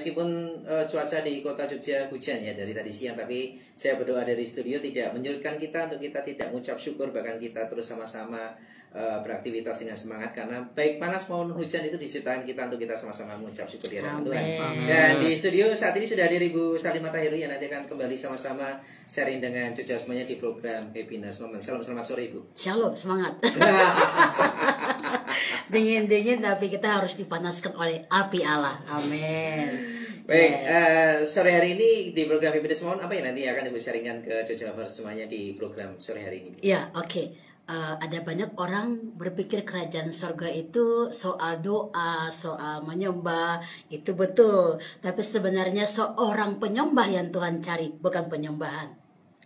meskipun cuaca di kota Jogja hujan ya dari tadi siang, tapi saya berdoa dari studio tidak menyurutkan kita untuk kita tidak mengucap syukur, bahkan kita terus sama-sama beraktivitas dengan semangat, karena baik panas maupun hujan itu diciptakan kita untuk kita sama-sama mengucap syukur di hadapan Tuhan. Dan di studio saat ini sudah ada Ibu Salimah Tahiru yang nanti akan kembali sama-sama sharing dengan Jogja semuanya di program Happiness Moment. Selamat sore Ibu. Shalom, semangat. Dingin-dingin tapi kita harus dipanaskan oleh api Allah. Amin. Baik, sore hari ini di program Happiness Moment apa yang nanti akan Ibu sharingkan ke Jogja Lovers semuanya di program sore hari ini? Ya, oke. Ada banyak orang berpikir kerajaan surga itu soal doa, soal menyembah, itu betul. Tapi sebenarnya seorang penyembah yang Tuhan cari, bukan penyembahan.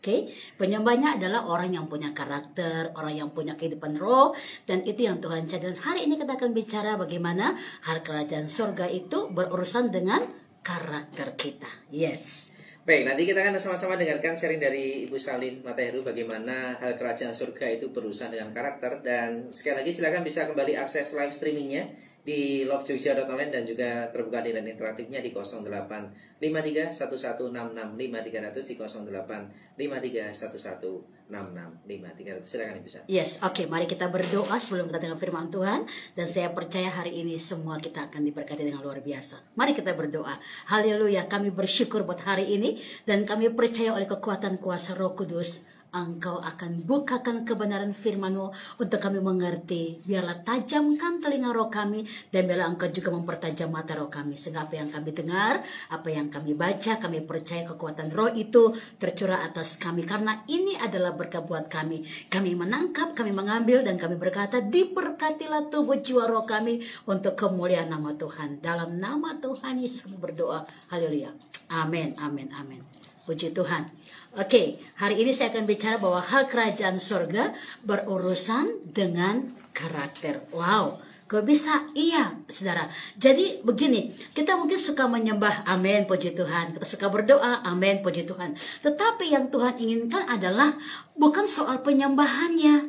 Oke, penyembahnya adalah orang yang punya karakter, orang yang punya kehidupan roh, dan itu yang Tuhan cari. Dan hari ini kita akan bicara bagaimana hal kerajaan surga itu berurusan dengan karakter kita. Yes. Baik, nanti kita akan sama-sama dengarkan sharing dari Ibu Salimah Tahiru bagaimana hal kerajaan surga itu berurusan dengan karakter. Dan sekali lagi silakan bisa kembali akses live streamingnya di lovejogja.online dan juga terbuka di line interaktifnya di 085311665300 di 085311665300. Silakan Ibu Salimah. Yes, oke, mari kita berdoa sebelum kita dengar firman Tuhan. Dan saya percaya hari ini semua kita akan diberkati dengan luar biasa. Mari kita berdoa. Haleluya, kami bersyukur buat hari ini. Dan kami percaya oleh kekuatan kuasa Roh Kudus, Engkau akan bukakan kebenaran firman-Mu untuk kami mengerti. Biarlah tajamkan telinga roh kami, dan biarlah Engkau juga mempertajam mata roh kami. Sehingga apa yang kami dengar, apa yang kami baca, kami percaya kekuatan roh itu tercurah atas kami. Karena ini adalah berkat buat kami. Kami menangkap, kami mengambil, dan kami berkata, diberkatilah tubuh jiwa roh kami untuk kemuliaan nama Tuhan. Dalam nama Tuhan Yesus kami berdoa. Haleluya. Amin, amin, amin. Puji Tuhan. Oke, hari ini saya akan bicara bahwa hal kerajaan surga berurusan dengan karakter. Wow, kok bisa? Iya, saudara. Jadi begini, kita mungkin suka menyembah, amin, puji Tuhan. Kita suka berdoa, amin, puji Tuhan. Tetapi yang Tuhan inginkan adalah bukan soal penyembahannya.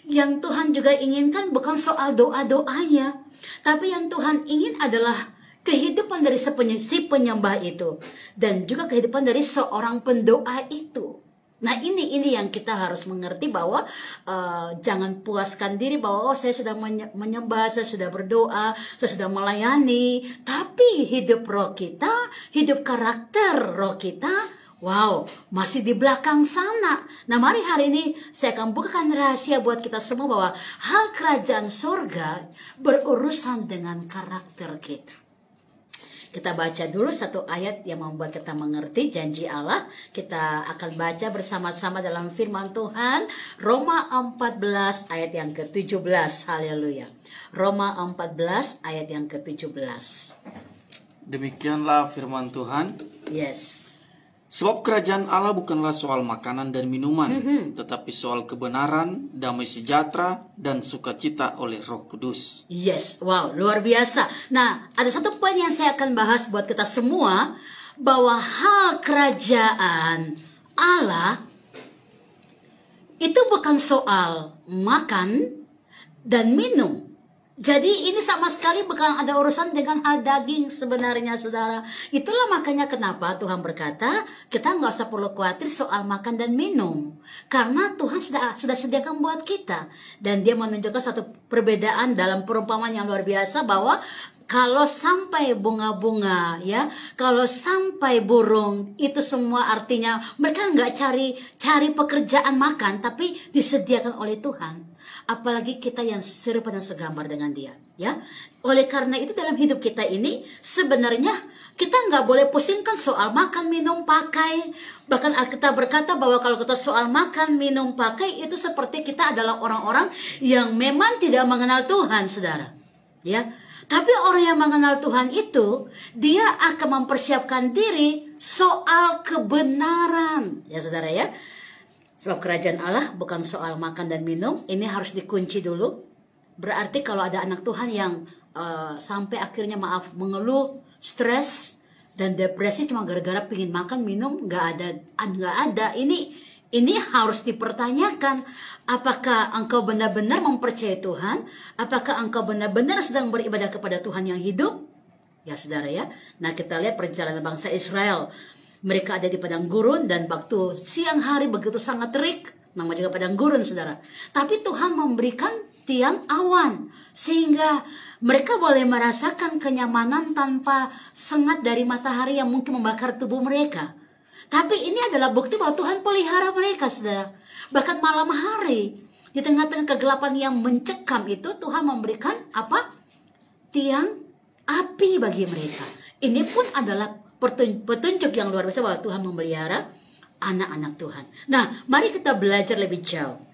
Yang Tuhan juga inginkan bukan soal doa-doanya. Tapi yang Tuhan ingin adalah kehidupan dari si penyembah itu, dan juga kehidupan dari seorang pendoa itu. Nah, ini yang kita harus mengerti bahwa jangan puaskan diri bahwa saya sudah menyembah, saya sudah berdoa, saya sudah melayani, tapi hidup roh kita, hidup karakter roh kita, wow, masih di belakang sana. Nah, mari hari ini saya akan bukakan rahasia buat kita semua bahwa hal kerajaan surga berurusan dengan karakter kita. Kita baca dulu satu ayat yang membuat kita mengerti janji Allah. Kita akan baca bersama-sama dalam firman Tuhan. Roma 14 ayat yang ke-17. Haleluya. Roma 14 ayat yang ke-17. Demikianlah firman Tuhan. Yes. Sebab kerajaan Allah bukanlah soal makanan dan minuman, tetapi soal kebenaran, damai sejahtera, dan sukacita oleh Roh Kudus. Yes, wow, luar biasa. Nah, ada satu poin yang saya akan bahas buat kita semua, bahwa hal kerajaan Allah itu bukan soal makan dan minum. Jadi ini sama sekali bukan ada urusan dengan hal daging sebenarnya, saudara. Itulah makanya kenapa Tuhan berkata kita nggak usah perlu khawatir soal makan dan minum, karena Tuhan sudah sediakan buat kita. Dan dia menunjukkan satu perbedaan dalam perumpamaan yang luar biasa, bahwa kalau sampai bunga-bunga, ya, kalau sampai burung, itu semua artinya mereka nggak cari pekerjaan makan, tapi disediakan oleh Tuhan. Apalagi kita yang serupa dan segambar dengan Dia, ya. Oleh karena itu dalam hidup kita ini sebenarnya kita nggak boleh pusingkan soal makan, minum, pakai. Bahkan Alkitab berkata bahwa kalau kita soal makan, minum, pakai, itu seperti kita adalah orang-orang yang memang tidak mengenal Tuhan, saudara, ya. Tapi orang yang mengenal Tuhan itu, dia akan mempersiapkan diri soal kebenaran. Ya saudara ya. Sebab kerajaan Allah bukan soal makan dan minum. Ini harus dikunci dulu. Berarti kalau ada anak Tuhan yang sampai akhirnya mengeluh, stres, dan depresi cuma gara-gara pengen makan, minum, nggak ada. Ini harus dipertanyakan. Apakah engkau benar-benar mempercayai Tuhan? Apakah engkau benar-benar sedang beribadah kepada Tuhan yang hidup? Ya saudara ya. Nah kita lihat perjalanan bangsa Israel. Mereka ada di padang gurun dan waktu siang hari begitu sangat terik. Nama juga padang gurun saudara. Tapi Tuhan memberikan tiang awan. Sehingga mereka boleh merasakan kenyamanan tanpa sengat dari matahari yang mungkin membakar tubuh mereka. Tapi ini adalah bukti bahwa Tuhan pelihara mereka saudara. Bahkan malam hari. Di tengah-tengah kegelapan yang mencekam itu Tuhan memberikan apa? Tiang api bagi mereka. Ini pun adalah petunjuk yang luar biasa bahwa Tuhan memelihara anak-anak Tuhan. Nah, mari kita belajar lebih jauh.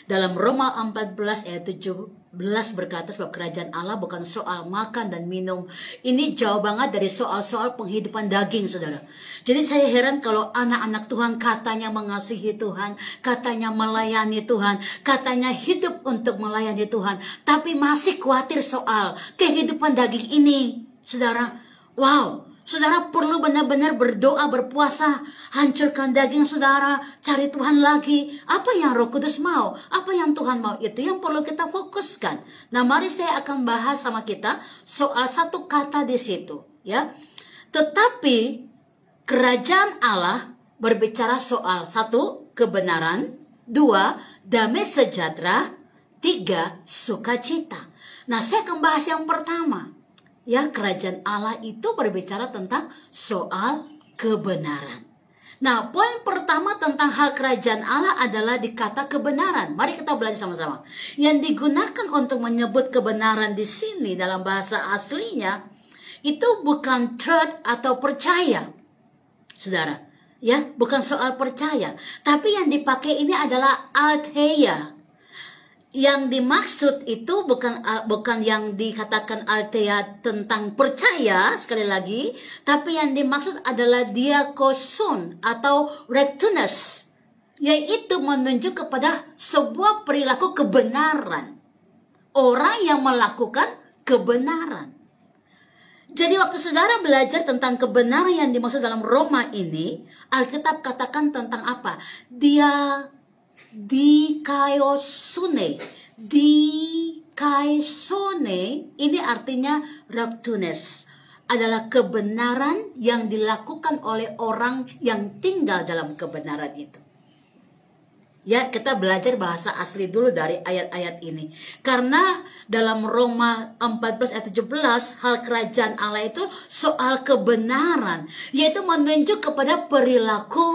Dalam Roma 14 ayat 17 berkata sebab kerajaan Allah bukan soal makan dan minum. Ini jauh banget dari soal-soal penghidupan daging saudara. Jadi saya heran kalau anak-anak Tuhan katanya mengasihi Tuhan, katanya melayani Tuhan, katanya hidup untuk melayani Tuhan, tapi masih khawatir soal kehidupan daging ini. Saudara, wow. Saudara perlu benar-benar berdoa, berpuasa, hancurkan daging saudara, cari Tuhan lagi. Apa yang Roh Kudus mau? Apa yang Tuhan mau? Itu yang perlu kita fokuskan. Nah, mari saya akan bahas sama kita soal satu kata di situ, ya. Tetapi kerajaan Allah berbicara soal satu, kebenaran, dua, damai sejahtera, tiga, sukacita. Nah, saya akan bahas yang pertama. Ya, kerajaan Allah itu berbicara tentang soal kebenaran. Nah, poin pertama tentang hal kerajaan Allah adalah di kata kebenaran. Mari kita belajar sama-sama. Yang digunakan untuk menyebut kebenaran di sini dalam bahasa aslinya itu bukan truth atau percaya. Saudara, ya, bukan soal percaya, tapi yang dipakai ini adalah altheia. Yang dimaksud itu bukan yang dikatakan althea tentang percaya sekali lagi, tapi yang dimaksud adalah diakoson atau rectunus, yaitu menunjuk kepada sebuah perilaku kebenaran, orang yang melakukan kebenaran. Jadi waktu saudara belajar tentang kebenaran yang dimaksud dalam Roma ini, Alkitab katakan tentang apa? Dikaiosune ini artinya rectunus, adalah kebenaran yang dilakukan oleh orang yang tinggal dalam kebenaran itu. Ya, kita belajar bahasa asli dulu dari ayat-ayat ini. Karena dalam Roma 14 ayat 17, hal kerajaan Allah itu soal kebenaran, yaitu menunjuk kepada perilaku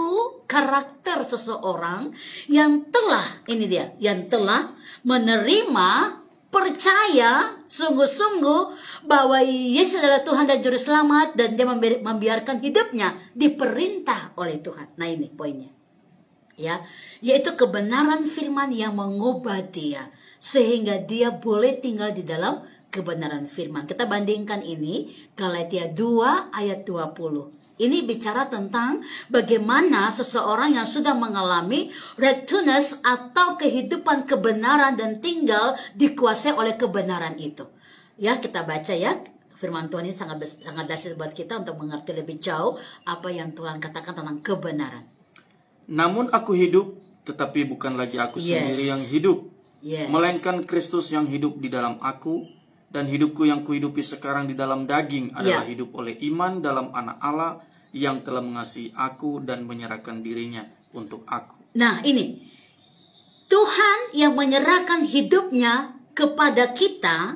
karakter seseorang yang telah, ini dia, yang telah menerima, percaya sungguh-sungguh bahwa Yesus adalah Tuhan dan Juru Selamat, dan dia membiarkan hidupnya diperintah oleh Tuhan. Nah, ini poinnya. Ya, yaitu kebenaran firman yang mengubah dia sehingga dia boleh tinggal di dalam kebenaran firman. Kita bandingkan ini Galatia 2 ayat 20. Ini bicara tentang bagaimana seseorang yang sudah mengalami rectunus atau kehidupan kebenaran dan tinggal dikuasai oleh kebenaran itu. Ya, kita baca ya. Firman Tuhan ini sangat dahsyat buat kita untuk mengerti lebih jauh apa yang Tuhan katakan tentang kebenaran. Namun aku hidup, tetapi bukan lagi aku sendiri yang hidup, melainkan Kristus yang hidup di dalam aku, dan hidupku yang kuhidupi sekarang di dalam daging adalah hidup oleh iman dalam Anak Allah yang telah mengasihi aku dan menyerahkan dirinya untuk aku. Nah, ini Tuhan yang menyerahkan hidupnya kepada kita,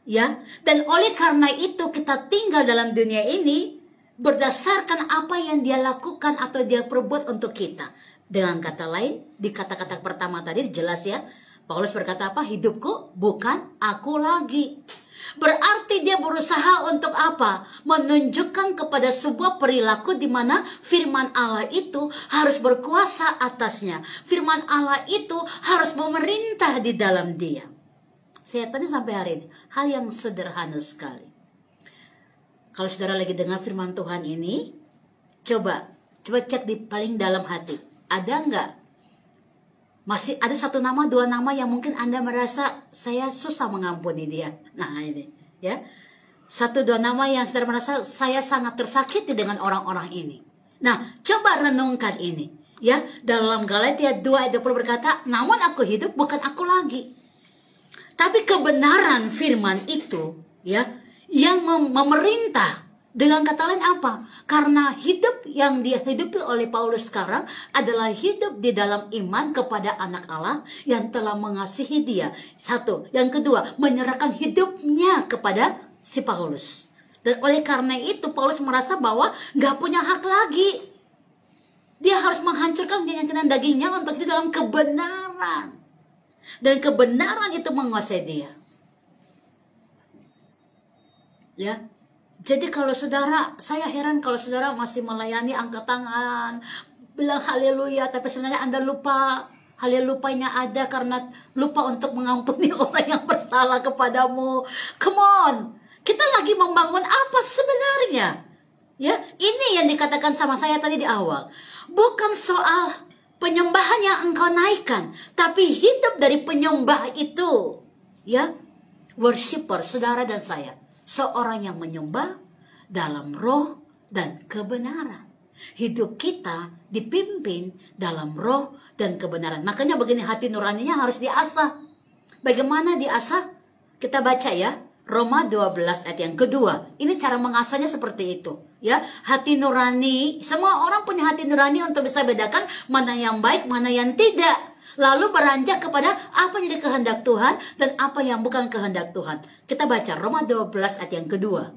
ya, dan oleh karena itu kita tinggal dalam dunia ini berdasarkan apa yang dia lakukan atau dia perbuat untuk kita. Dengan kata lain, di kata-kata pertama tadi jelas ya, Paulus berkata apa? Hidupku bukan aku lagi. Berarti dia berusaha untuk apa? Menunjukkan kepada sebuah perilaku di mana firman Allah itu harus berkuasa atasnya. Firman Allah itu harus memerintah di dalam dia. Saya tanya sampai hari ini, hal yang sederhana sekali. Kalau saudara lagi dengar firman Tuhan ini, coba cek di paling dalam hati. Ada nggak? Masih ada satu nama, dua nama yang mungkin Anda merasa saya susah mengampuni dia. Nah ini, ya. Satu dua nama yang saudara merasa saya sangat tersakiti dengan orang-orang ini. Nah, coba renungkan ini. Ya, dalam Galatia 2 ayat 20 berkata, namun aku hidup bukan aku lagi. Tapi kebenaran firman itu, ya, yang memerintah. Dengan kata lain apa? Karena hidup yang dia hidupi oleh Paulus sekarang adalah hidup di dalam iman kepada anak Allah yang telah mengasihi dia. Satu. Yang kedua, menyerahkan hidupnya kepada si Paulus. Dan oleh karena itu Paulus merasa bahwa gak punya hak lagi. Dia harus menghancurkan keyakinan dagingnya untuk di dalam kebenaran. Dan kebenaran itu menguasai dia. Ya. Jadi kalau saudara, saya heran kalau saudara masih melayani angkat tangan, bilang haleluya, tapi sebenarnya Anda lupa. Halelupanya ada karena lupa untuk mengampuni orang yang bersalah kepadamu. Come on, kita lagi membangun apa sebenarnya? Ya, ini yang dikatakan sama saya tadi di awal. Bukan soal penyembahan yang engkau naikkan, tapi hidup dari penyembah itu. Ya, worshiper, saudara dan saya. Seorang yang menyembah dalam roh dan kebenaran. Hidup kita dipimpin dalam roh dan kebenaran. Makanya begini, hati nuraninya harus diasah. Bagaimana diasah? Kita baca ya, Roma 12 ayat yang kedua. Ini cara mengasahnya seperti itu. Ya, hati nurani, semua orang punya hati nurani untuk bisa bedakan mana yang baik, mana yang tidak. Lalu beranjak kepada apa yang jadi kehendak Tuhan dan apa yang bukan kehendak Tuhan. Kita baca Roma 12 ayat yang kedua.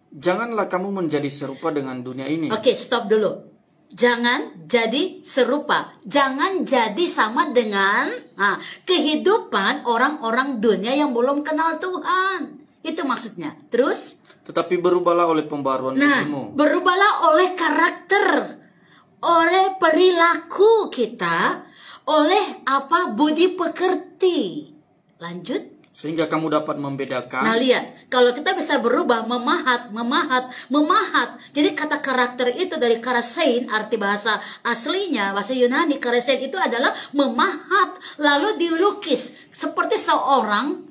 Janganlah kamu menjadi serupa dengan dunia ini. Oke, stop dulu. Jangan jadi serupa. Jangan jadi sama dengan kehidupan orang-orang dunia yang belum kenal Tuhan. Itu maksudnya. Terus? Tetapi berubahlah oleh pembaruan dirimu. Berubahlah oleh karakter, oleh perilaku kita, oleh apa? Budi pekerti. Lanjut. Sehingga kamu dapat membedakan. Nah lihat, kalau kita bisa berubah, memahat. Jadi kata karakter itu dari karasein, arti bahasa aslinya, bahasa Yunani, karasein itu adalah memahat, lalu dilukis. Seperti seorang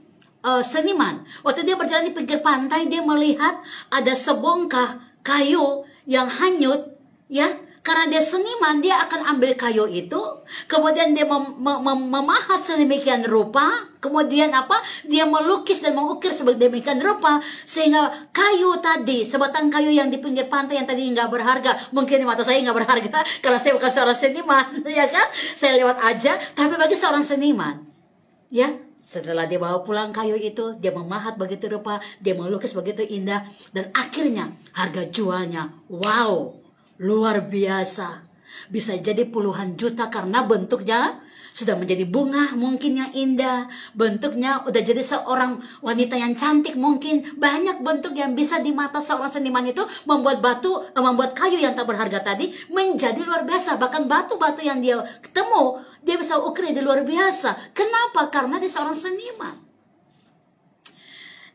seniman. Waktu dia berjalan di pinggir pantai, dia melihat ada sebongkah kayu yang hanyut, ya. Karena dia seniman, dia akan ambil kayu itu, kemudian dia memahat sedemikian rupa, kemudian apa? Dia melukis dan mengukir sedemikian rupa, sehingga kayu tadi, sebatang kayu yang di pinggir pantai yang tadi nggak berharga, mungkin di mata saya nggak berharga, karena saya bukan seorang seniman, ya kan? Saya lewat aja, tapi bagi seorang seniman, ya, setelah dia bawa pulang kayu itu, dia memahat begitu rupa, dia melukis begitu indah, dan akhirnya harga jualnya, wow, luar biasa. Bisa jadi puluhan juta karena bentuknya sudah menjadi bunga mungkin yang indah. Bentuknya udah jadi seorang wanita yang cantik mungkin. Banyak bentuk yang bisa di mata seorang seniman itu membuat membuat kayu yang tak berharga tadi menjadi luar biasa. Bahkan batu-batu yang dia ketemu, dia bisa ukir di luar biasa. Kenapa? Karena dia seorang seniman.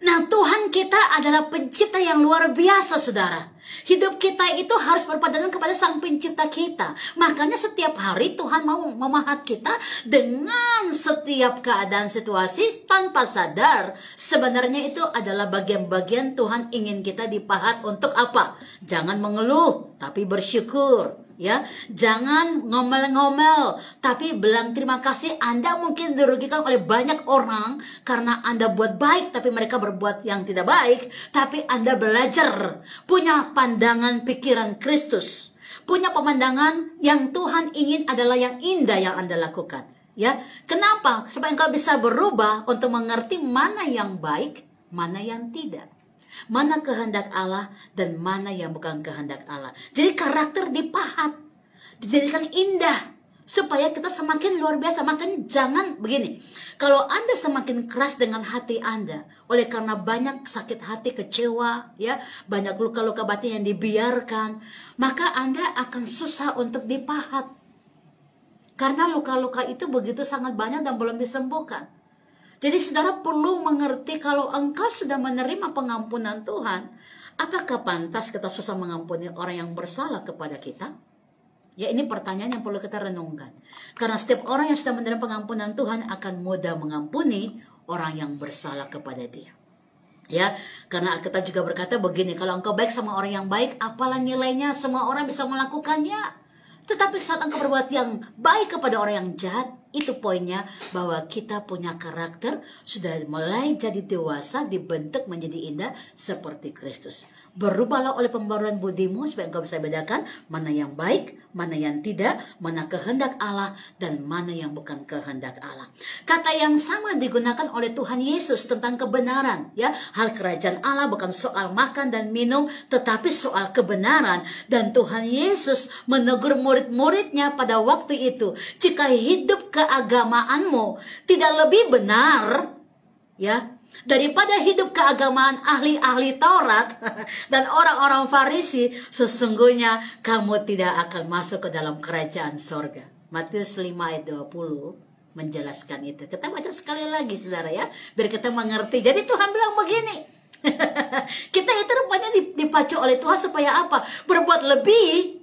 Nah, Tuhan kita adalah pencipta yang luar biasa, saudara. Hidup kita itu harus berpadanan kepada Sang Pencipta kita. Makanya setiap hari Tuhan mau memahat kita dengan setiap keadaan situasi tanpa sadar. Sebenarnya itu adalah bagian-bagian Tuhan ingin kita dipahat untuk apa? Jangan mengeluh, tapi bersyukur. Ya, jangan ngomel-ngomel, tapi bilang terima kasih. Anda mungkin dirugikan oleh banyak orang karena Anda buat baik, tapi mereka berbuat yang tidak baik. Tapi Anda belajar, punya pandangan pikiran Kristus, punya pemandangan yang Tuhan ingin adalah yang indah yang Anda lakukan. Ya, kenapa? Supaya engkau bisa berubah untuk mengerti mana yang baik, mana yang tidak. Mana kehendak Allah dan mana yang bukan kehendak Allah. Jadi karakter dipahat, dijadikan indah supaya kita semakin luar biasa. Makanya jangan begini. Kalau Anda semakin keras dengan hati Anda, oleh karena banyak sakit hati, kecewa, ya, banyak luka-luka batin yang dibiarkan, maka Anda akan susah untuk dipahat. Karena luka-luka itu begitu sangat banyak dan belum disembuhkan. Jadi saudara perlu mengerti kalau engkau sudah menerima pengampunan Tuhan, apakah pantas kita susah mengampuni orang yang bersalah kepada kita? Ya, ini pertanyaan yang perlu kita renungkan. Karena setiap orang yang sudah menerima pengampunan Tuhan akan mudah mengampuni orang yang bersalah kepada dia. Ya, karena kita juga berkata begini, kalau engkau baik sama orang yang baik, apalah nilainya? Semua orang bisa melakukannya. Tetapi saat engkau berbuat yang baik kepada orang yang jahat, Itu poinnya, bahwa kita punya karakter, sudah mulai jadi dewasa, dibentuk menjadi indah seperti Kristus. Berubahlah oleh pembaruan budimu supaya engkau bisa bedakan mana yang baik, mana yang tidak, mana kehendak Allah dan mana yang bukan kehendak Allah. Kata yang sama digunakan oleh Tuhan Yesus tentang kebenaran, ya. Hal kerajaan Allah bukan soal makan dan minum, tetapi soal kebenaran. Dan Tuhan Yesus menegur murid-muridnya pada waktu itu, jika hidup keagamaanmu tidak lebih benar, ya, daripada hidup keagamaan ahli-ahli Taurat dan orang-orang Farisi, sesungguhnya kamu tidak akan masuk ke dalam kerajaan sorga. Matius 5 ayat 20 menjelaskan itu. Kita baca sekali lagi, saudara, ya, biar kita mengerti. Jadi Tuhan bilang begini, kita itu rupanya dipacu oleh Tuhan supaya apa? Berbuat lebih,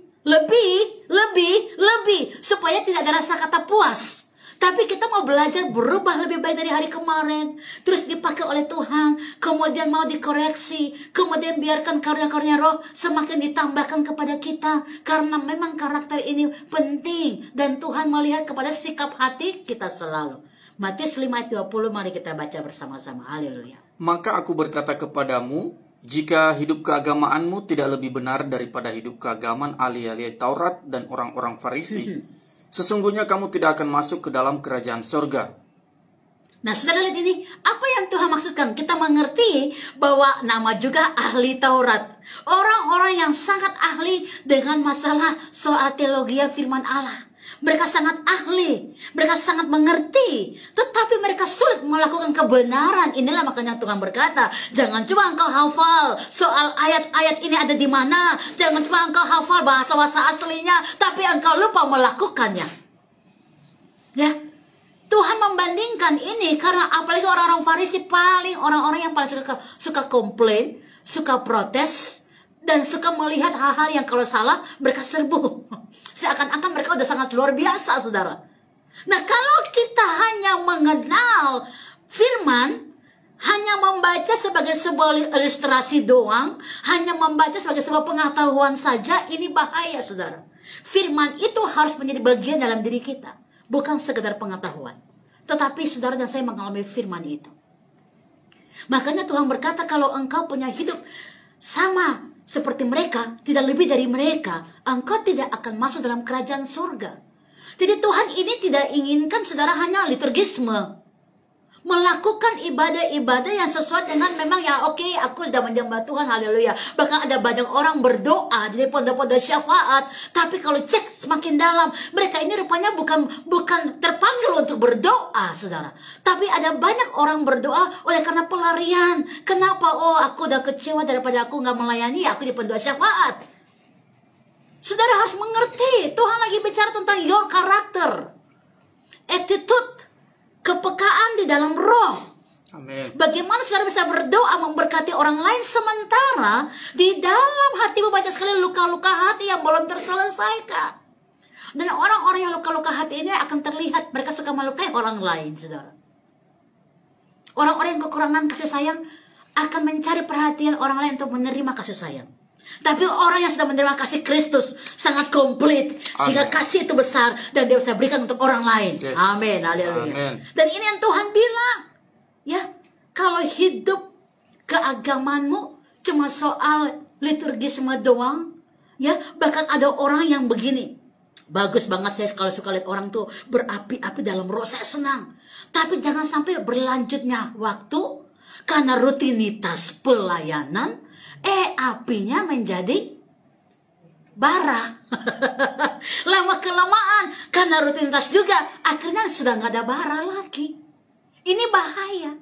supaya tidak ada rasa kata puas. Tapi kita mau belajar berubah lebih baik dari hari kemarin. Terus dipakai oleh Tuhan. Kemudian mau dikoreksi. Kemudian biarkan karunia-karunia roh semakin ditambahkan kepada kita. Karena memang karakter ini penting. Dan Tuhan melihat kepada sikap hati kita selalu. Matius 5 ayat 20, mari kita baca bersama-sama. Haleluya. Maka aku berkata kepadamu, jika hidup keagamaanmu tidak lebih benar daripada hidup keagamaan ahli-ahli Taurat dan orang-orang Farisi, sesungguhnya kamu tidak akan masuk ke dalam kerajaan surga. Nah, saudara lihat ini, apa yang Tuhan maksudkan? Kita mengerti bahwa nama juga ahli Taurat. Orang-orang yang sangat ahli dengan masalah soal teologi firman Allah. Mereka sangat ahli, mereka sangat mengerti, tetapi mereka sulit melakukan kebenaran. Inilah makanya Tuhan berkata, jangan cuma engkau hafal soal ayat-ayat ini ada di mana, jangan cuma engkau hafal bahasa-bahasa aslinya, tapi engkau lupa melakukannya. Ya, Tuhan membandingkan ini karena apalagi orang-orang Farisi, orang-orang yang paling suka komplain, suka protes, dan suka melihat hal-hal yang kalau salah mereka serbu. Seakan-akan mereka udah sangat luar biasa, saudara. Nah, kalau kita hanya mengenal firman, hanya membaca sebagai sebuah ilustrasi doang, hanya membaca sebagai sebuah pengetahuan saja, ini bahaya, saudara. Firman itu harus menjadi bagian dalam diri kita, bukan sekedar pengetahuan. Tetapi saudara dan saya mengalami firman itu. Makanya Tuhan berkata, kalau engkau punya hidup sama seperti mereka, tidak lebih dari mereka, engkau tidak akan masuk dalam kerajaan surga. Jadi Tuhan ini tidak inginkan saudara hanya liturgisme, melakukan ibadah-ibadah yang sesuai dengan memang ya oke, aku sudah menyembah Tuhan, haleluya. Bahkan ada banyak orang berdoa di pondok-pondok syafaat, tapi kalau cek semakin dalam, mereka ini rupanya bukan terpanggil untuk berdoa, saudara. Tapi ada banyak orang berdoa oleh karena pelarian. Kenapa? Oh, aku udah kecewa daripada aku nggak melayani, aku di pondok syafaat. Saudara harus mengerti, Tuhan lagi bicara tentang your character, attitude, kepekaan di dalam roh. Amin. Bagaimana saudara bisa berdoa memberkati orang lain sementara di dalam hatimu banyak sekali luka-luka hati yang belum terselesaikan. Dan orang-orang yang luka-luka hati ini akan terlihat mereka suka melukai orang lain, saudara. Orang-orang yang kekurangan kasih sayang akan mencari perhatian orang lain untuk menerima kasih sayang. Tapi orang yang sudah menerima kasih Kristus sangat komplit, sehingga kasih itu besar dan dia bisa berikan untuk orang lain. Yes. Amin, haleluya. Dan ini yang Tuhan bilang, ya, kalau hidup keagamanmu cuma soal liturgisme doang, ya, bahkan ada orang yang begini. Bagus banget, saya kalau suka lihat orang tuh berapi-api dalam roh, saya senang. Tapi jangan sampai berlanjutnya waktu karena rutinitas pelayanan, apinya menjadi bara. Lama-kelamaan karena rutinitas juga, akhirnya sudah nggak ada bara lagi. Ini bahaya.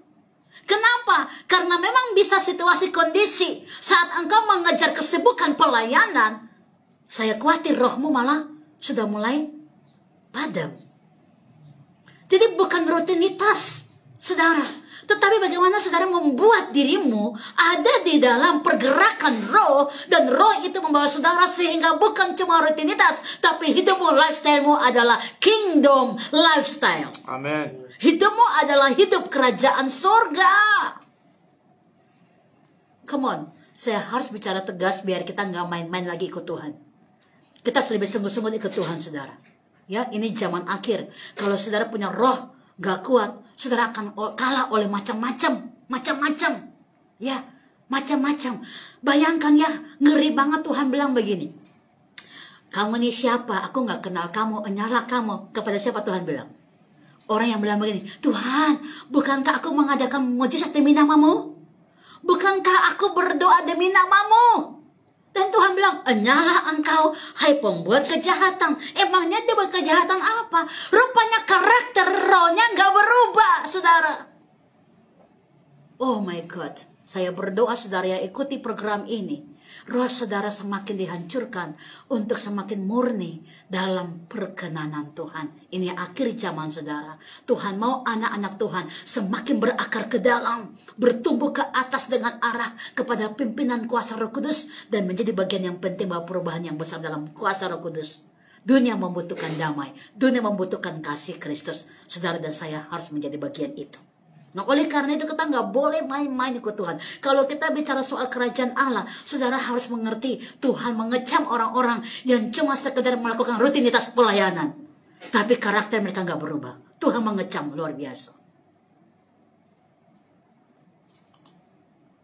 Kenapa? Karena memang bisa situasi kondisi saat engkau mengejar kesibukan pelayanan, saya khawatir rohmu malah sudah mulai padam. Jadi bukan rutinitas, saudara. Tetapi bagaimana saudara membuat dirimu ada di dalam pergerakan roh, dan roh itu membawa saudara sehingga bukan cuma rutinitas, tapi hidupmu, lifestylemu adalah kingdom lifestyle. Amin. Hidupmu adalah hidup kerajaan surga. Come on, saya harus bicara tegas biar kita nggak main-main lagi ikut Tuhan. Kita lebih sungguh-sungguh ikut Tuhan, saudara. Ya, ini zaman akhir. Kalau saudara punya roh gak kuat, saudara akan kalah oleh macam-macam. Ya, macam-macam. Bayangkan ya, ngeri banget Tuhan bilang begini. Kamu ini siapa? Aku gak kenal kamu. Nyala kamu. Kepada siapa Tuhan bilang? Orang yang bilang begini, Tuhan, bukankah aku mengadakan mujizat demi namamu? Bukankah aku berdoa demi namamu? Dan Tuhan bilang, enyalah engkau, hai pembuat kejahatan. Emangnya dia buat kejahatan apa? Rupanya karakter rohnya gak berubah, saudara. Oh my God, saya berdoa saudara yang ikuti program ini, roh saudara semakin dihancurkan untuk semakin murni dalam perkenanan Tuhan. Ini akhir zaman saudara. Tuhan mau anak-anak Tuhan semakin berakar ke dalam, bertumbuh ke atas dengan arah kepada pimpinan kuasa Roh Kudus, dan menjadi bagian yang penting bahwa perubahan yang besar dalam kuasa Roh Kudus. Dunia membutuhkan damai, dunia membutuhkan kasih Kristus. Saudara dan saya harus menjadi bagian itu. Nah, oleh karena itu kita nggak boleh main-main ikut Tuhan. Kalau kita bicara soal kerajaan Allah, saudara harus mengerti Tuhan mengecam orang-orang yang cuma sekedar melakukan rutinitas pelayanan, tapi karakter mereka nggak berubah. Tuhan mengecam luar biasa.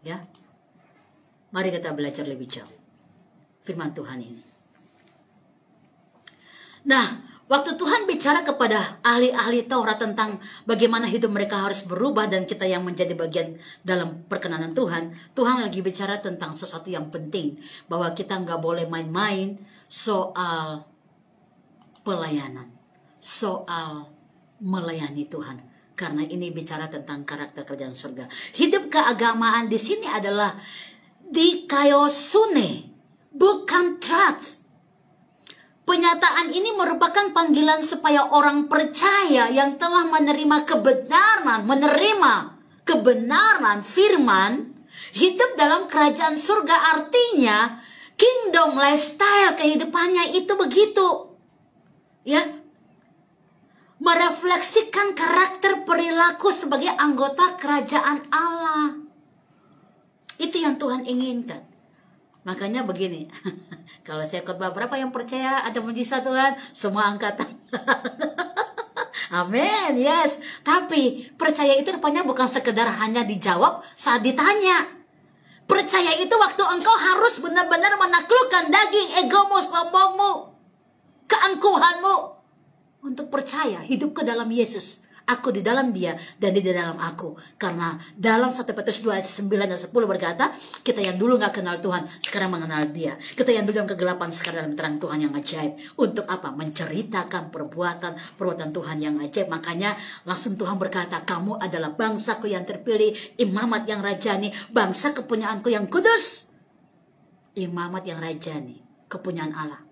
Ya, mari kita belajar lebih jauh firman Tuhan ini. Nah, waktu Tuhan bicara kepada ahli-ahli Taurat tentang bagaimana hidup mereka harus berubah dan kita yang menjadi bagian dalam perkenanan Tuhan, Tuhan lagi bicara tentang sesuatu yang penting, bahwa kita nggak boleh main-main soal pelayanan, soal melayani Tuhan, karena ini bicara tentang karakter kerajaan surga. Hidup keagamaan di sini adalah dikaiosune, bukan trust. Penyataan ini merupakan panggilan supaya orang percaya yang telah menerima kebenaran firman, hidup dalam kerajaan surga. Artinya kingdom lifestyle, kehidupannya itu begitu. Ya, merefleksikan karakter perilaku sebagai anggota kerajaan Allah. Itu yang Tuhan inginkan. Makanya begini, kalau saya khotbah, berapa yang percaya ada mujizat Tuhan? Semua angkatan. Amin, yes. Tapi percaya itu rupanya bukan sekedar hanya dijawab saat ditanya. Percaya itu waktu engkau harus benar-benar menaklukkan daging, egomu, sombongmu, keangkuhanmu, untuk percaya hidup ke dalam Yesus. Aku di dalam dia dan dia di dalam aku. Karena dalam 1 Petrus 2 ayat 9 dan 10 berkata, kita yang dulu gak kenal Tuhan sekarang mengenal dia. Kita yang dulu dalam kegelapan sekarang dalam terang Tuhan yang ajaib. Untuk apa? Menceritakan perbuatan Tuhan yang ajaib. Makanya langsung Tuhan berkata, kamu adalah bangsaku yang terpilih, imamat yang rajani, bangsa kepunyaanku yang kudus. Imamat yang rajani, kepunyaan Allah.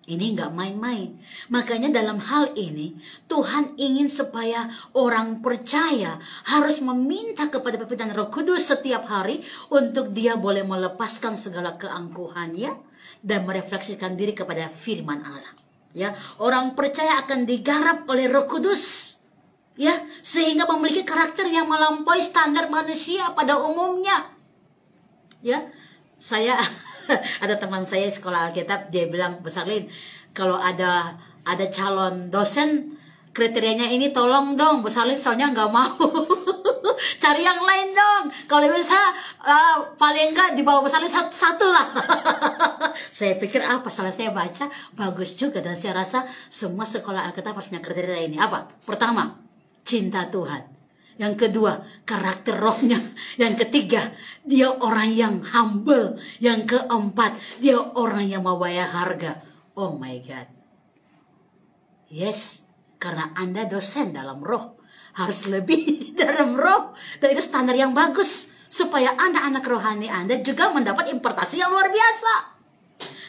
Ini nggak main-main. Makanya dalam hal ini Tuhan ingin supaya orang percaya harus meminta kepada pimpinan Roh Kudus setiap hari untuk dia boleh melepaskan segala keangkuhannya dan merefleksikan diri kepada firman Allah. Ya, orang percaya akan digarap oleh Roh Kudus. Ya, sehingga memiliki karakter yang melampaui standar manusia pada umumnya. Ya, saya ada teman saya sekolah Alkitab, dia bilang, Bu Sarlin, kalau ada calon dosen kriterianya ini tolong dong Bu Sarlin, soalnya nggak mau. Cari yang lain dong. Kalau bisa paling enggak di bawah Bu Sarlin satu lah. Saya pikir apa, salah saya baca bagus juga, dan saya rasa semua sekolah Alkitab harus punya kriteria ini. Apa? Pertama, cinta Tuhan. Yang kedua, karakter rohnya. Yang ketiga, dia orang yang humble. Yang keempat, dia orang yang membayar harga. Oh my God. Yes, karena Anda dosen dalam roh, harus lebih dalam roh. Dan itu standar yang bagus, supaya anak-anak rohani Anda juga mendapat impartasi yang luar biasa.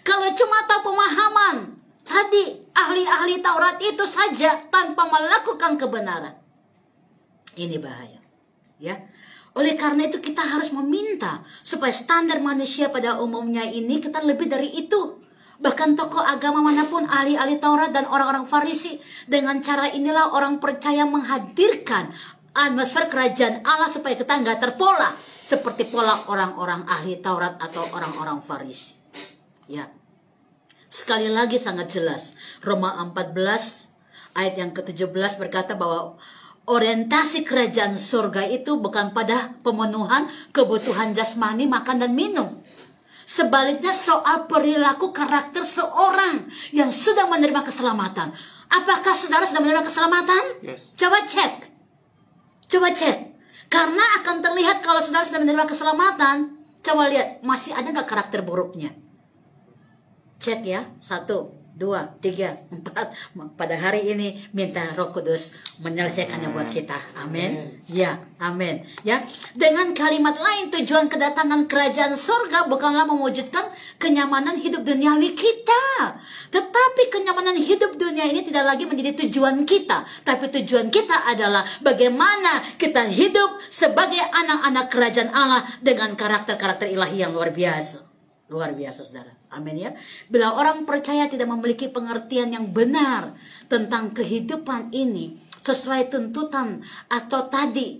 Kalau cuma tahu pemahaman tadi ahli-ahli Taurat itu saja tanpa melakukan kebenaran, ini bahaya, ya. Oleh karena itu kita harus meminta supaya standar manusia pada umumnya ini kita lebih dari itu. Bahkan tokoh agama manapun, ahli-ahli Taurat dan orang-orang Farisi, dengan cara inilah orang percaya menghadirkan atmosfer kerajaan Allah supaya kita nggak terpola seperti pola orang-orang ahli Taurat atau orang-orang Farisi. Ya. Sekali lagi sangat jelas. Roma 14 ayat yang ke-17 berkata bahwa orientasi kerajaan surga itu bukan pada pemenuhan kebutuhan jasmani, makan dan minum. Sebaliknya soal perilaku karakter seorang yang sudah menerima keselamatan. Apakah saudara sudah menerima keselamatan? Yes. Coba cek. Coba cek. Karena akan terlihat kalau saudara sudah menerima keselamatan. Coba lihat, masih ada nggak karakter buruknya? Cek ya, 1, 2, 3, 4. Pada hari ini minta Roh Kudus menyelesaikannya buat kita. Amin. Ya, amin. Ya, dengan kalimat lain, tujuan kedatangan kerajaan surga bukanlah mewujudkan kenyamanan hidup duniawi kita, tetapi kenyamanan hidup dunia ini tidak lagi menjadi tujuan kita, tapi tujuan kita adalah bagaimana kita hidup sebagai anak-anak kerajaan Allah dengan karakter-karakter ilahi yang luar biasa. Luar biasa, saudara. Amin ya. Bila orang percaya tidak memiliki pengertian yang benar tentang kehidupan ini sesuai tuntutan atau tadi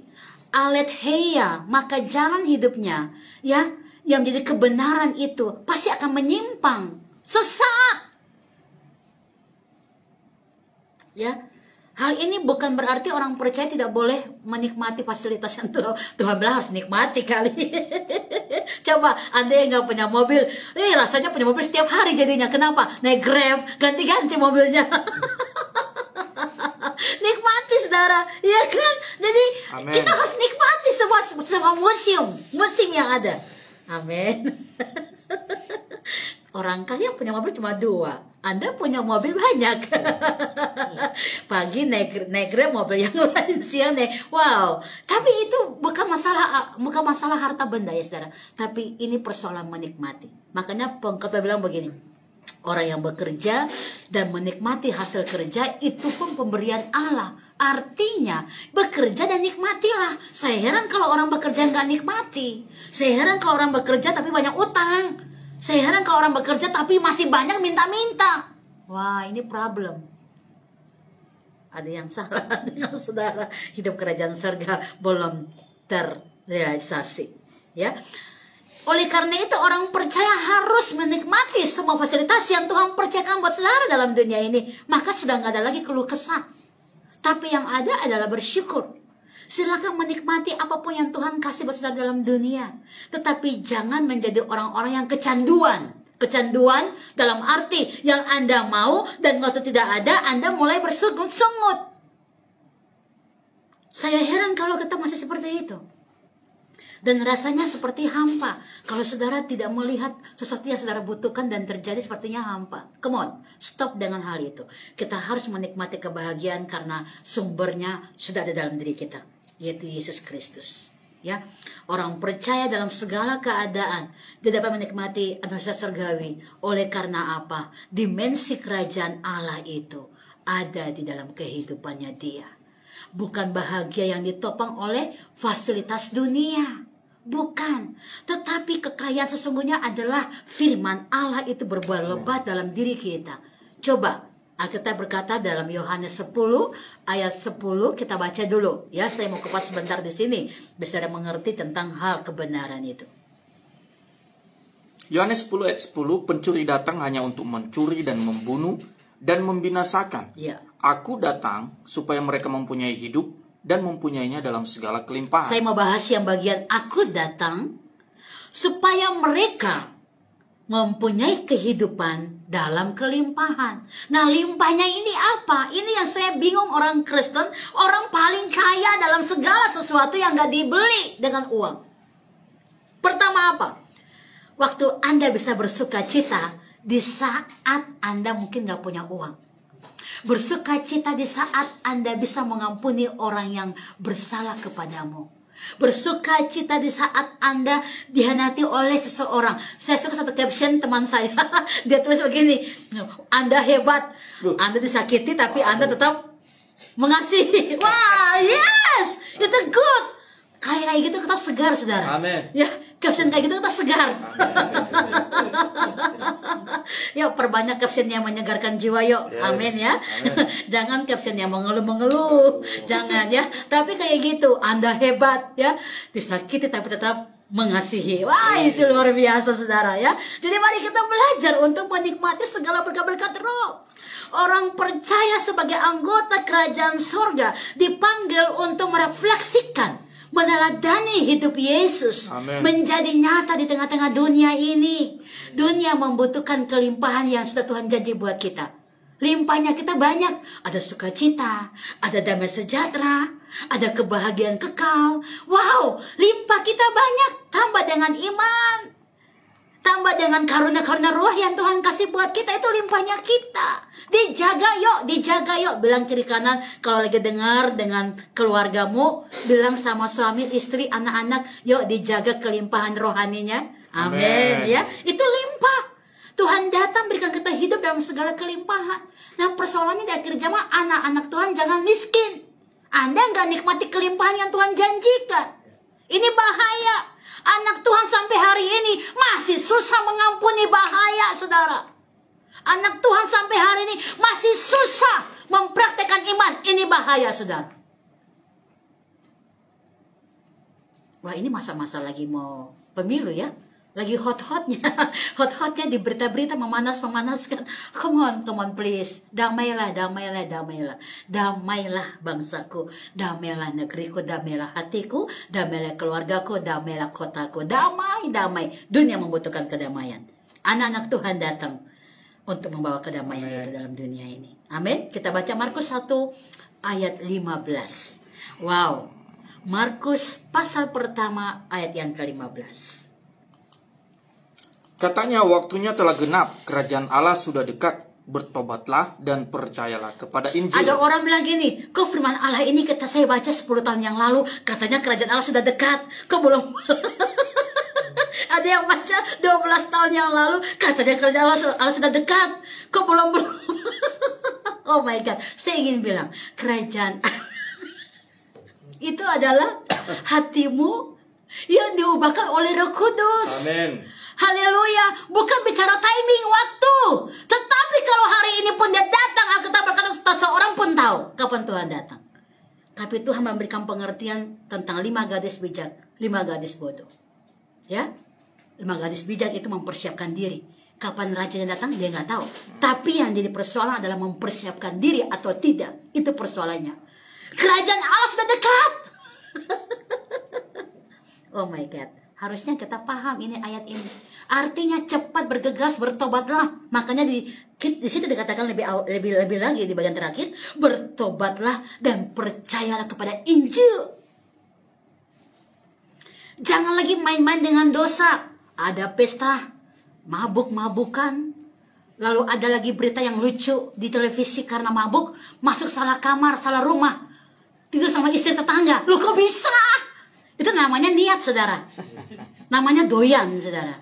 aletheia, maka jalan hidupnya ya yang menjadi kebenaran itu pasti akan menyimpang, sesat. Ya. Hal ini bukan berarti orang percaya tidak boleh menikmati fasilitas yang Tuhan bilang harus nikmati kali. Coba Anda yang nggak punya mobil, rasanya punya mobil setiap hari jadinya. Kenapa? Naik Grab, ganti-ganti mobilnya. Nikmati, saudara, ya kan? Jadi Amen. Kita harus nikmati semua musim yang ada. Amin. Orang kalian punya mobil cuma 2, Anda punya mobil banyak. Pagi naik Grab, mobil yang lain siang naik. Wow, tapi itu bukan masalah harta benda ya saudara, tapi ini persoalan menikmati. Makanya pengkhotbah bilang begini, orang yang bekerja dan menikmati hasil kerja itu pun pemberian Allah. Artinya bekerja dan nikmatilah. Saya heran kalau orang bekerja nggak nikmati. Saya heran kalau orang bekerja tapi banyak utang. Saya heran kalau orang bekerja tapi masih banyak minta-minta. Wah, ini problem. Ada yang salah dengan saudara. Hidup kerajaan surga belum terrealisasi. Ya. Oleh karena itu orang percaya harus menikmati semua fasilitas yang Tuhan percayakan buat saudara dalam dunia ini. Maka sudah nggak ada lagi keluh kesah. Tapi yang ada adalah bersyukur. Silakan menikmati apapun yang Tuhan kasih buat saudara dalam dunia. Tetapi jangan menjadi orang-orang yang kecanduan. Kecanduan dalam arti yang Anda mau dan waktu tidak ada Anda mulai bersungut-sungut. Saya heran kalau kita masih seperti itu. Dan rasanya seperti hampa. Kalau saudara tidak melihat sesuatu yang saudara butuhkan dan terjadi sepertinya hampa. Come on, stop dengan hal itu. Kita harus menikmati kebahagiaan karena sumbernya sudah ada dalam diri kita, yaitu Yesus Kristus. Ya, orang percaya dalam segala keadaan dia dapat menikmati anugerah surgawi. Oleh karena apa? Dimensi kerajaan Allah itu ada di dalam kehidupannya dia. Bukan bahagia yang ditopang oleh fasilitas dunia. Bukan. Tetapi kekayaan sesungguhnya adalah firman Allah itu berbuah lebat dalam diri kita. Coba Alkitab berkata dalam Yohanes 10 ayat 10, kita baca dulu ya. Saya mau kupas sebentar di sini bisa mengerti tentang hal kebenaran itu. Yohanes 10 ayat 10, pencuri datang hanya untuk mencuri dan membunuh dan membinasakan. Ya. Aku datang supaya mereka mempunyai hidup dan mempunyainya dalam segala kelimpahan. Saya mau bahas yang bagian aku datang supaya mereka mempunyai kehidupan dalam kelimpahan. Nah, limpahnya ini apa? Ini yang saya bingung orang Kristen, orang paling kaya dalam segala sesuatu yang gak dibeli dengan uang. Pertama apa? Waktu Anda bisa bersuka cita di saat Anda mungkin gak punya uang. Bersuka cita di saat Anda bisa mengampuni orang yang bersalah kepadamu. Bersuka cita di saat Anda dihianati oleh seseorang. Saya suka satu caption teman saya. Dia tulis begini, Anda hebat, Anda disakiti tapi Anda tetap mengasihi. Wah, yes, itu good. Kayak gitu kita segar, saudara. Amin. Ya, caption kayak gitu kita segar. Yuk, perbanyak caption yang menyegarkan jiwa yuk. Yes. Amin ya. Amin. Jangan caption yang mengeluh-mengeluh. Jangan ya. Tapi kayak gitu, Anda hebat ya. Disakiti tapi tetap mengasihi. Wah, itu luar biasa saudara ya. Jadi mari kita belajar untuk menikmati segala berkat-berkat roh. Orang percaya sebagai anggota kerajaan surga dipanggil untuk merefleksikan, meneladani hidup Yesus. Amen. Menjadi nyata di tengah-tengah dunia ini. Dunia membutuhkan kelimpahan yang sudah Tuhan janji buat kita. Limpahnya kita banyak. Ada sukacita, ada damai sejahtera, ada kebahagiaan kekal. Wow, limpah kita banyak. Tambah dengan iman, tambah dengan karunia-karunia roh yang Tuhan kasih buat kita. Itu limpahnya kita. Dijaga yuk. Bilang kiri kanan. Kalau lagi dengar dengan keluargamu, bilang sama suami, istri, anak-anak, yuk dijaga kelimpahan rohaninya. Amin. Ya, itu limpah. Tuhan datang berikan kita hidup dalam segala kelimpahan. Nah, persoalannya di akhir zaman, anak-anak Tuhan jangan miskin. Anda nggak nikmati kelimpahan yang Tuhan janjikan. Ini bahaya. Anak Tuhan sampai hari ini masih susah mengampuni, bahaya saudara. Anak Tuhan sampai hari ini masih susah mempraktekkan iman. Ini bahaya saudara. Wah, ini masa-masa lagi mau pemilu ya. Lagi hot-hotnya di berita-berita memanaskan. Come on please. Damailah bangsaku, damailah negeriku, damailah hatiku, damailah keluargaku, damailah kotaku. Damai. Dunia membutuhkan kedamaian. Anak-anak Tuhan datang untuk membawa kedamaian itu dalam dunia ini. Amin. Kita baca Markus 1 ayat 15. Wow. Markus pasal pertama ayat yang ke-15. Katanya, waktunya telah genap, kerajaan Allah sudah dekat, bertobatlah dan percayalah kepada Injil. Ada orang bilang gini, kok firman Allah ini kita saya baca 10 tahun yang lalu, katanya kerajaan Allah sudah dekat, kok belum? Ada yang baca 12 tahun yang lalu, katanya kerajaan Allah sudah dekat, kok belum? Oh my God, saya ingin bilang, kerajaan itu adalah hatimu yang diubahkan oleh Roh Kudus. Amin. Haleluya, bukan bicara timing waktu. Tetapi kalau hari ini pun dia datang, Alkitab berkata seorang pun tahu kapan Tuhan datang. Tapi Tuhan memberikan pengertian tentang 5 gadis bijak, 5 gadis bodoh. Ya, 5 gadis bijak itu mempersiapkan diri. Kapan rajanya datang dia nggak tahu. Tapi yang jadi persoalan adalah mempersiapkan diri atau tidak. Itu persoalannya. Kerajaan Allah sudah dekat. Oh my God. Harusnya kita paham ini ayat ini. Artinya cepat bergegas, bertobatlah. Makanya di situ dikatakan lebih lagi di bagian terakhir, bertobatlah dan percayalah kepada Injil. Jangan lagi main-main dengan dosa. Ada pesta, mabuk-mabukan. Lalu ada lagi berita yang lucu di televisi karena mabuk, masuk salah kamar, salah rumah, tidur sama istri tetangga. Loh kok bisa? Itu namanya niat saudara. Namanya doyan saudara.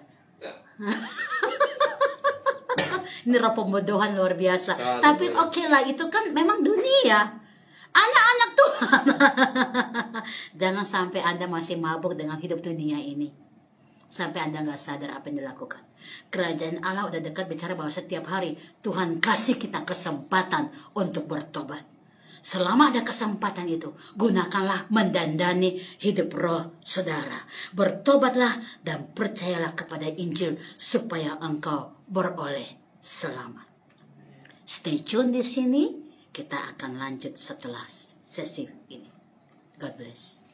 Ini roh pembodohan luar biasa. Tapi oke lah, itu kan memang dunia. Anak-anak Tuhan. Jangan sampai Anda masih mabuk dengan hidup dunia ini. Sampai Anda nggak sadar apa yang dilakukan. Kerajaan Allah udah dekat, bicara bahwa setiap hari Tuhan kasih kita kesempatan untuk bertobat. Selama ada kesempatan itu, gunakanlah mendandani hidup roh saudara. Bertobatlah dan percayalah kepada Injil supaya engkau beroleh selamat. Stay tune di sini, kita akan lanjut setelah sesi ini. God bless.